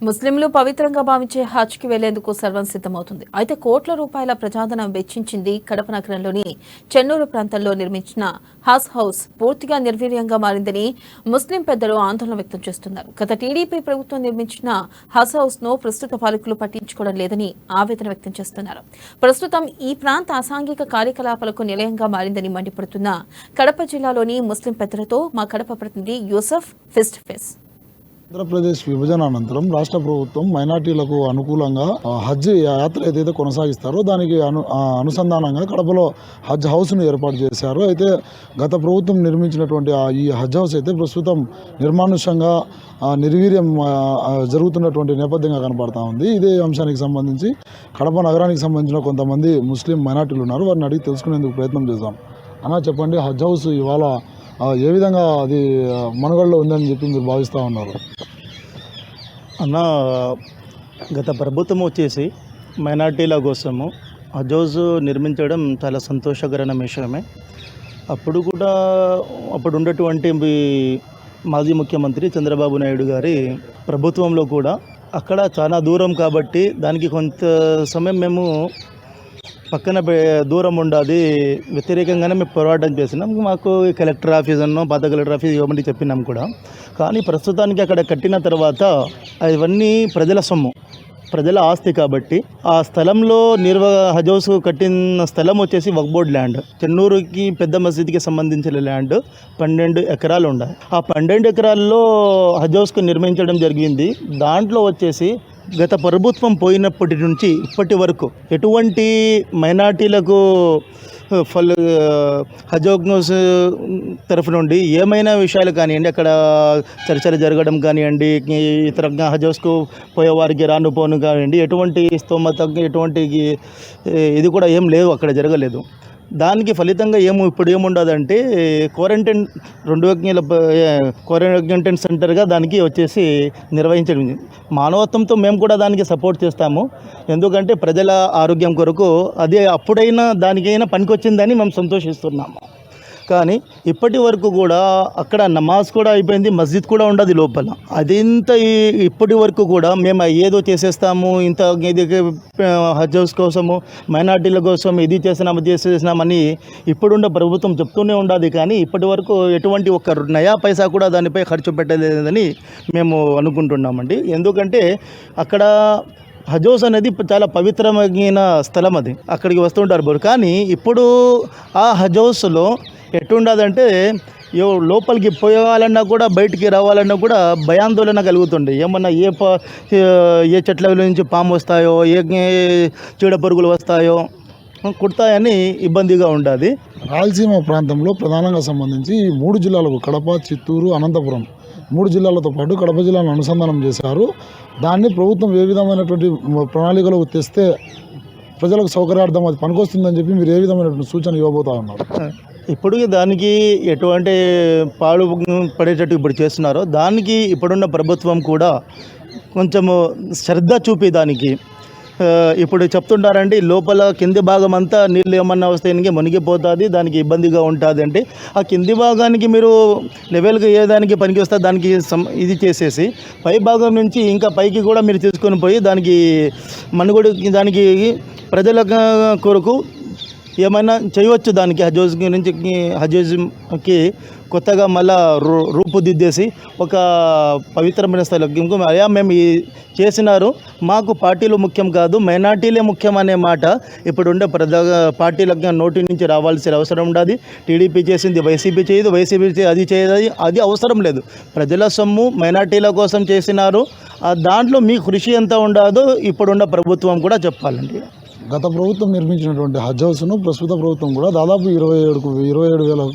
ముస్లింలు పవిత్రంగా భావించే హజ్కి వెళ్లేందుకు సర్వం సిద్ధమవుతుంది. అయితే కోట్ల రూపాయల ప్రజాధనం వెచ్చించింది కడప నగరంలోని చెన్నూరు ప్రాంతంలో నిర్మించిన హజ్ హౌస్ పూర్తిగా నిర్వీర్యంగా మారిందని ముస్లిం పెద్దలు ఆందోళన వ్యక్తం చేస్తున్నారు. గత టీడీపీ ప్రభుత్వం నిర్మించిన హజ్ హౌస్ ను ప్రస్తుత పాలకులు పట్టించుకోవడం లేదని ఆవేదన వ్యక్తం చేస్తున్నారు. ప్రస్తుతం ఈ ప్రాంత అసాంఘిక కార్యకలాపాలకు నిలయంగా మారిందని మండిపడుతున్న కడప జిల్లాలోని ముస్లిం పెద్దలతో మా కడప ప్రతినిధి Yusuf face to face. Andhra Pradesh విభజన అనంతరం రాష్ట్ర ప్రభుత్వం మైనార్టీలకు అనుకూలంగా హజ్ యాత్ర ఏదైతే కొనసాగిస్తారో దానికి అనుసంధానంగా కడపలో హజ్ హౌస్ను ఏర్పాటు చేశారు. అయితే గత ప్రభుత్వం నిర్మించినటువంటి ఈ హజ్ హౌస్ అయితే ప్రస్తుతం నిర్మానుష్యంగా నిర్వీర్యం జరుగుతున్నటువంటి నేపథ్యంగా కనపడతా ఉంది. ఇదే అంశానికి సంబంధించి కడప నగరానికి సంబంధించిన కొంతమంది ముస్లిం మైనార్టీలు ఉన్నారు. వారిని అడిగి తెలుసుకునేందుకు ప్రయత్నం చేద్దాం. అన్నా చెప్పండి, హజ్ హౌస్ ఇవాళ ఏ విధంగా అది మనుగడలో ఉందని చెప్పి మీరు భావిస్తూ ఉన్నారు? అన్న, గత ప్రభుత్వం వచ్చేసి మైనార్టీల కోసము హజ్ హౌస్ నిర్మించడం చాలా సంతోషకరమైన విషయమే. అప్పుడు ఉన్నటువంటి మాజీ ముఖ్యమంత్రి చంద్రబాబు నాయుడు గారి ప్రభుత్వంలో కూడా అక్కడ చాలా దూరం కాబట్టి దానికి కొంత సమయం మేము పక్కన దూరం ఉండాలి వ్యతిరేకంగానే మేము పోరాటం చేసినాం. మాకు కలెక్టర్ ఆఫీస్ అన్నో పాత కలెక్టర్ ఆఫీస్ ఇవ్వమని చెప్పినాం కూడా. కానీ ప్రస్తుతానికి అక్కడ కట్టిన తర్వాత అవన్నీ ప్రజల సొమ్ము, ప్రజల ఆస్తి కాబట్టి ఆ స్థలంలో హజ్ హౌస్ కట్టిన స్థలం వచ్చేసి వక్ఫ్ బోర్డ్ ల్యాండ్. చెన్నూరుకి పెద్ద మసీద్కి సంబంధించిన ల్యాండ్ 12 ఎకరాలు ఉన్నాయి. ఆ 12 ఎకరాల్లో హజ్ హౌస్కు నిర్మించడం జరిగింది. దాంట్లో వచ్చేసి గత ప్రభుత్వం పోయినప్పటి నుంచి ఇప్పటి వరకు ఎటువంటి మైనార్టీలకు హజ్ హౌస్ తరఫు నుండి ఏమైనా విషయాలు కానివ్వండి, అక్కడ చర్చలు జరగడం కానివ్వండి, ఇతరంగా హజ్ హౌస్కు పోయేవారికి రాను పోను కానివ్వండి, ఎటువంటి స్తోమత ఎటువంటి ఇది కూడా ఏం లేవు, అక్కడ జరగలేదు. దానికి ఫలితంగా ఇప్పుడు ఏముండదంటే క్వారంటైన్ 2000 క్వారంటైన్ సెంటర్గా దానికి వచ్చేసి నిర్వహించడం. మానవత్వంతో మేము కూడా దానికి సపోర్ట్ చేస్తాము. ఎందుకంటే ప్రజల ఆరోగ్యం కొరకు అదే అప్పుడైనా దానికైనా పనికొచ్చిందని మేము సంతోషిస్తున్నాము. కానీ ఇప్పటి వరకు కూడా అక్కడ నమాజ్ కూడా అయిపోయింది, మస్జిద్ కూడా ఉండదు లోపల. అదింత ఇప్పటి వరకు కూడా మేము ఏదో చేసేస్తాము, ఇంత ఇది హజ్ హౌస్ కోసము మైనార్టీల కోసం ఇది చేసినామని ఇప్పుడున్న ప్రభుత్వం చెప్తూనే ఉండదు. కానీ ఇప్పటి వరకు ఎటువంటి ఒక్క నయా పైసా కూడా దానిపై ఖర్చు పెట్టలేదని మేము అనుకుంటున్నామండి. ఎందుకంటే అక్కడ హజ్ హౌస్ అనేది చాలా పవిత్రమైన స్థలం, అది అక్కడికి వస్తుంటారు. కానీ ఇప్పుడు ఆ హజ్ హౌస్లో ఎట్టుండదంటే లోపలికి పోవాలన్నా కూడా బయటికి రావాలన్నా కూడా భయాందోళన కలుగుతుండే. ఏమన్నా ఏ చెట్ల నుంచి పాము వస్తాయో, ఏ చీడ పురుగులు వస్తాయో, కుడతాయని ఇబ్బందిగా ఉంటుంది. రాయలసీమ ప్రాంతంలో ప్రధానంగా సంబంధించి ఈ 3 జిల్లాలకు కడప, చిత్తూరు, అనంతపురం 3 జిల్లాలతో పాటు కడప జిల్లాను అనుసంధానం చేశారు. దాన్ని ప్రభుత్వం ఏ విధమైనటువంటి ప్రణాళికలో తెస్తే ప్రజలకు సౌకర్యార్థం అది పనికొస్తుందని చెప్పి మీరు ఏ విధమైనటువంటి సూచన ఇవ్వబోతా ఉన్నారు? ఇప్పుడు దానికి ఎటువంటి పాడు పడేటట్టు ఇప్పుడు చేస్తున్నారో దానికి ఇప్పుడున్న ప్రభుత్వం కూడా కొంచెము శ్రద్ధ చూపి దానికి ఇప్పుడు చెప్తుంటారండి, లోపల కింది భాగం అంతా నీళ్ళు ఏమన్నా వస్తే మునిగిపోతుంది, దానికి ఇబ్బందిగా ఉంటుంది. అంటే ఆ కింది భాగానికి మీరు లెవెల్గా ఏ దానికి పనికి వస్తే దానికి ఇది చేసేసి పై భాగం నుంచి ఇంకా పైకి కూడా మీరు తీసుకొని పోయి దానికి మనుగడకి దానికి ప్రజల కొరకు ఏమైనా చేయవచ్చు. దానికి హజ్ హజ్కి కొత్తగా మళ్ళా రూపుదిద్దేసి ఒక పవిత్రమైన స్థలం అయ్యా మేము చేసినారు, మాకు పార్టీలు ముఖ్యం కాదు, మైనార్టీలే ముఖ్యం అనే మాట ఇప్పుడుండే పార్టీలకు నోటి నుంచి రావాల్సిన అవసరం ఉండదు. టీడీపీ చేసింది వైసీపీ చేయదు, వైసీపీ అది చేయదు, అది అవసరం లేదు. ప్రజల సొమ్ము మైనార్టీల కోసం చేసినారు. దాంట్లో మీ కృషి ఎంత ఉండదో ఇప్పుడున్న ప్రభుత్వం కూడా చెప్పాలండి. గత ప్రభుత్వం నిర్మించినటువంటి హజ్ హౌస్ను ప్రస్తుత ప్రభుత్వం కూడా దాదాపు 27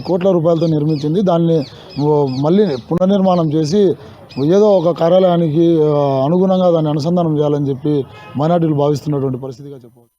కోట్ల రూపాయలతో నిర్మించింది. దాన్ని మళ్ళీ పునర్నిర్మాణం చేసి ఏదో ఒక కార్యాలయానికి అనుగుణంగా దాన్ని అనుసంధానం చేయాలని చెప్పి మైనార్టీలు భావిస్తున్నటువంటి పరిస్థితిగా చెప్పవచ్చు.